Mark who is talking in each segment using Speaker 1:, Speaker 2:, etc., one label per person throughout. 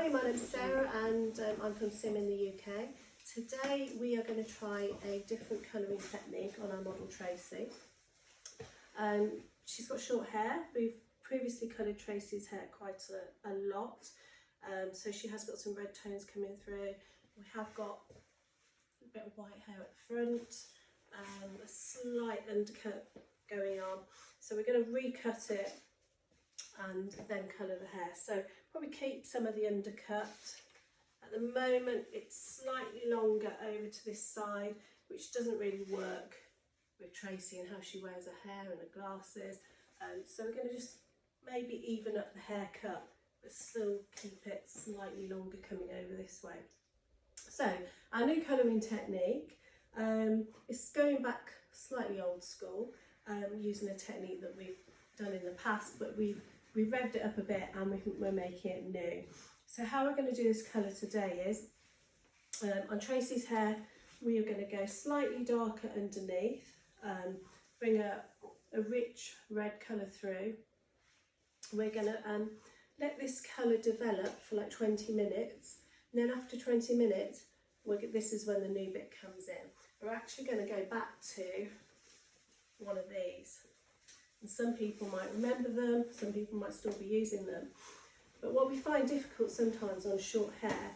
Speaker 1: Hi, my name's Sarah and I'm from Sim in the UK. Today we are going to try a different colouring technique on our model Tracy. She's got short hair. We've previously coloured Tracy's hair quite a lot, so she has got some red tones coming through. We have got a bit of white hair at the front, a slight undercut going on, so we're going to recut it and then colour the hair. So probably keep some of the undercut. At the moment it's slightly longer over to this side, which doesn't really work with Tracy and how she wears her hair and her glasses. So we're going to just maybe even up the haircut but still keep it slightly longer coming over this way. So our new colouring technique is going back slightly old school, using a technique that we've done in the past, but we've revved it up a bit and we're making it new. So how we're going to do this colour today is, on Tracy's hair we are going to go slightly darker underneath, bring a rich red colour through. We're going to let this colour develop for like 20 minutes, and then after 20 minutes this is when the new bit comes in. We're actually going to go back to one of these. And some people might remember them, some people might still be using them. But what we find difficult sometimes on short hair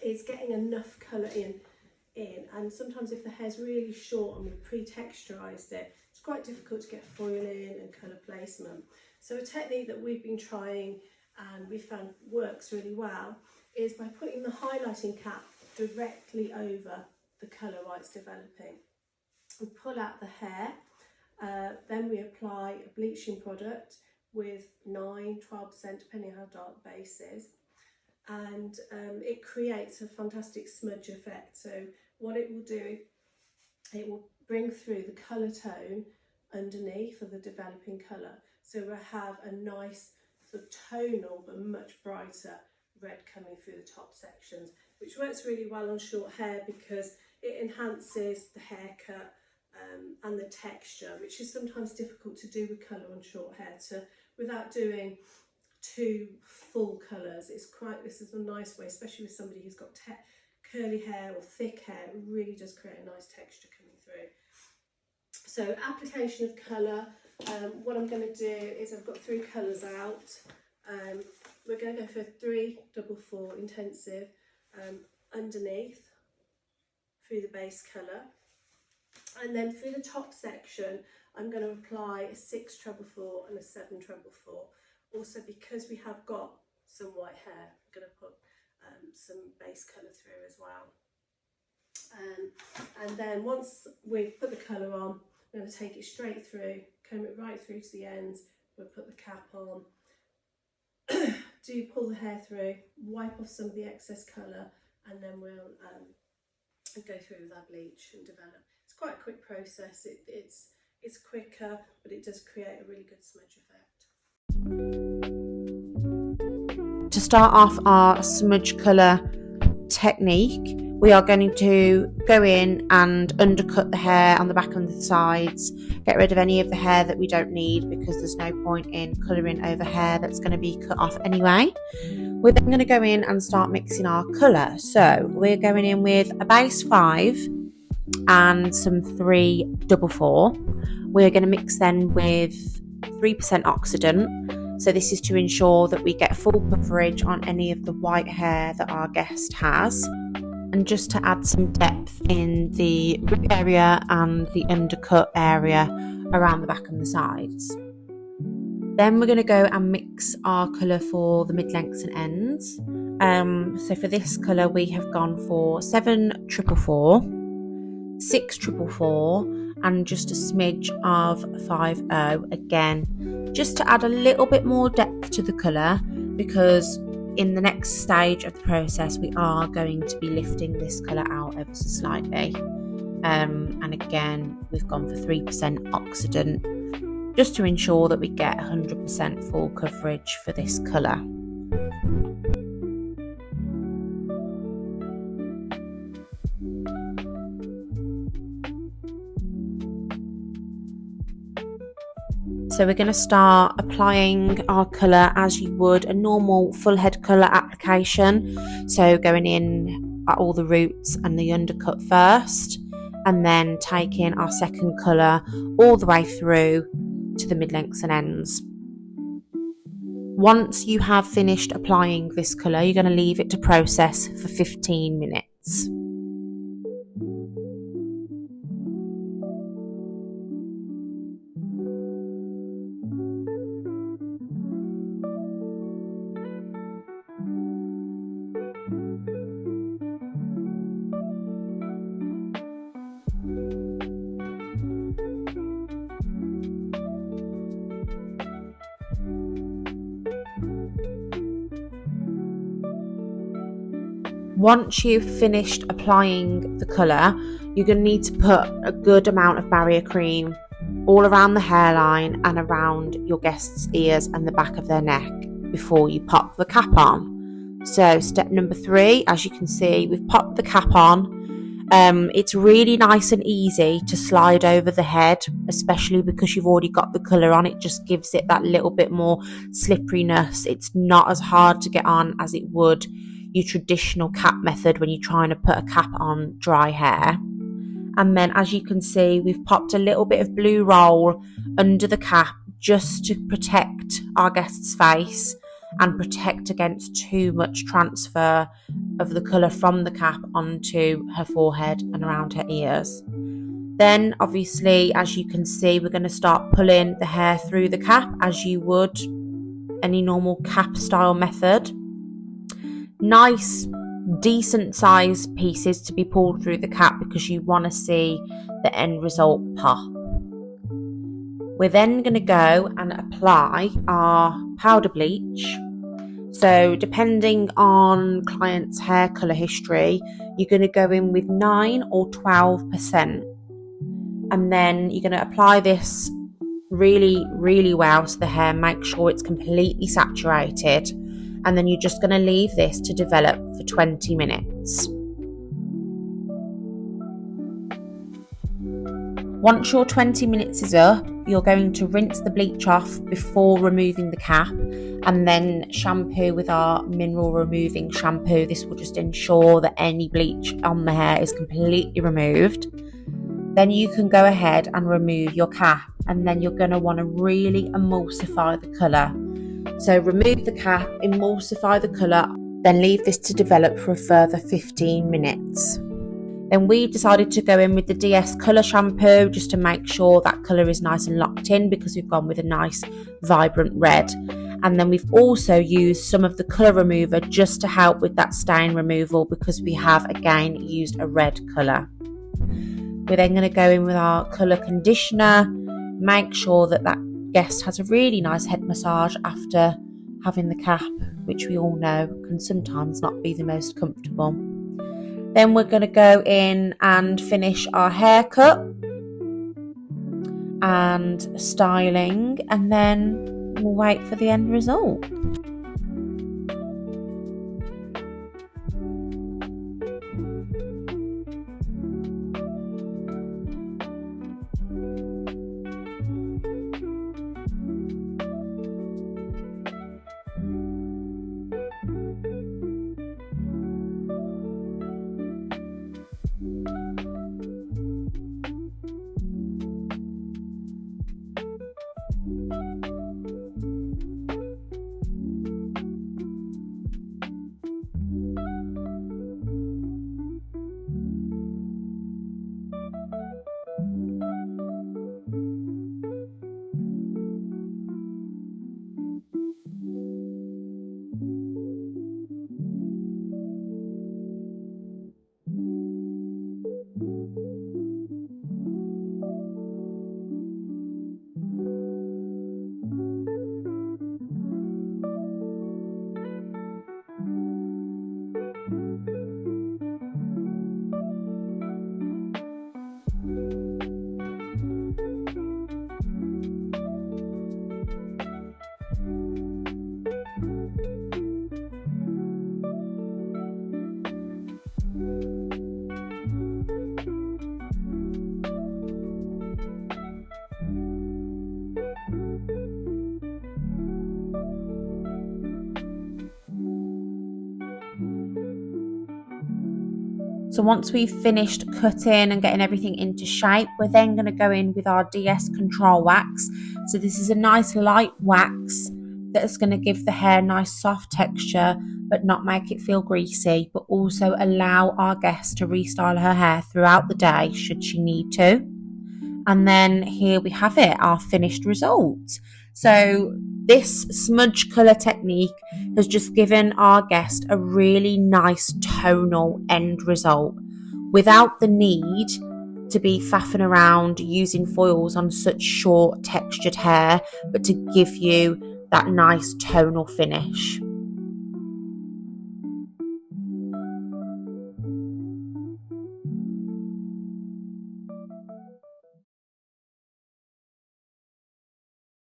Speaker 1: is getting enough colour in. And sometimes if the hair's really short and we've pre-texturised it, it's quite difficult to get foil in and colour placement. So a technique that we've been trying and we found works really well is by putting the highlighting cap directly over the colour while it's developing. We pull out the hair. Then we apply a bleaching product with 9-12%, depending how dark the base is, and it creates a fantastic smudge effect. So what it will do, it will bring through the colour tone underneath of the developing colour. So we'll have a nice sort of tonal but much brighter red coming through the top sections, which works really well on short hair because it enhances the haircut and the texture, which is sometimes difficult to do with colour on short hair without doing two full colours. This is a nice way, especially with somebody who's got curly hair or thick hair. It really does create a nice texture coming through. So application of colour, what I'm going to do is I've got 3 colours out. We're going to go for 344 intensive underneath through the base colour. And then through the top section, I'm going to apply a 644 and a 744. Also, because we have got some white hair, I'm going to put some base colour through as well. And then once we've put the colour on, I'm going to take it straight through, comb it right through to the ends. We'll put the cap on. Do pull the hair through, wipe off some of the excess colour, and then we'll go through with our bleach and develop. It's quite a quick process. It's quicker, but it does create a really good smudge effect.
Speaker 2: To start off our smudge colour technique, we are going to go in and undercut the hair on the back and the sides, get rid of any of the hair that we don't need because there's no point in colouring over hair that's going to be cut off anyway. We're then going to go in and start mixing our colour. So we're going in with a base 5 and some 344. We're going to mix then with 3% oxidant. So this is to ensure that we get full coverage on any of the white hair that our guest has, and just to add some depth in the root area and the undercut area around the back and the sides. Then we're going to go and mix our colour for the mid-lengths and ends. So for this colour we have gone for 744, 644 and just a smidge of 50 again, just to add a little bit more depth to the colour, because in the next stage of the process we are going to be lifting this colour out ever so slightly. And again we've gone for 3% oxidant just to ensure that we get 100% full coverage for this colour. So we're going to start applying our colour as you would a normal full head colour application. So going in at all the roots and the undercut first, and then taking our second colour all the way through to the mid-lengths and ends. Once you have finished applying this colour, you're going to leave it to process for 15 minutes. Once you've finished applying the colour, you're going to need to put a good amount of barrier cream all around the hairline and around your guests' ears and the back of their neck before you pop the cap on. So step number 3, as you can see, we've popped the cap on. It's really nice and easy to slide over the head, especially because you've already got the colour on. It just gives it that little bit more slipperiness. It's not as hard to get on as it would your traditional cap method when you're trying to put a cap on dry hair. And then, as you can see, we've popped a little bit of blue roll under the cap just to protect our guest's face and protect against too much transfer of the colour from the cap onto her forehead and around her ears. Then, obviously, as you can see, we're going to start pulling the hair through the cap as you would any normal cap style method. Nice, decent size pieces to be pulled through the cap because you want to see the end result pop. We're then going to go and apply our powder bleach. So depending on client's hair colour history, you're going to go in with 9 or 12%. And then you're going to apply this really, really well to the hair. Make sure it's completely saturated. And then you're just going to leave this to develop for 20 minutes. Once your 20 minutes is up, you're going to rinse the bleach off before removing the cap and then shampoo with our mineral removing shampoo. This will just ensure that any bleach on the hair is completely removed. Then you can go ahead and remove your cap, and then you're going to want to really emulsify the colour. So remove the cap, emulsify the colour, then leave this to develop for a further 15 minutes. Then we decided to go in with the DS colour shampoo just to make sure that colour is nice and locked in because we've gone with a nice vibrant red. And then we've also used some of the colour remover just to help with that stain removal because we have again used a red colour. We're then going to go in with our colour conditioner, make sure that guest has a really nice head massage after having the cap, which we all know can sometimes not be the most comfortable. Then we're going to go in and finish our haircut and styling, and then we'll wait for the end result. So once we've finished cutting and getting everything into shape, we're then going to go in with our DS Control Wax. So this is a nice light wax that's going to give the hair nice soft texture, but not make it feel greasy, but also allow our guest to restyle her hair throughout the day should she need to. And then here we have it, our finished result. So this smudge colour technique has just given our guest a really nice tonal end result without the need to be faffing around using foils on such short textured hair, but to give you that nice tonal finish.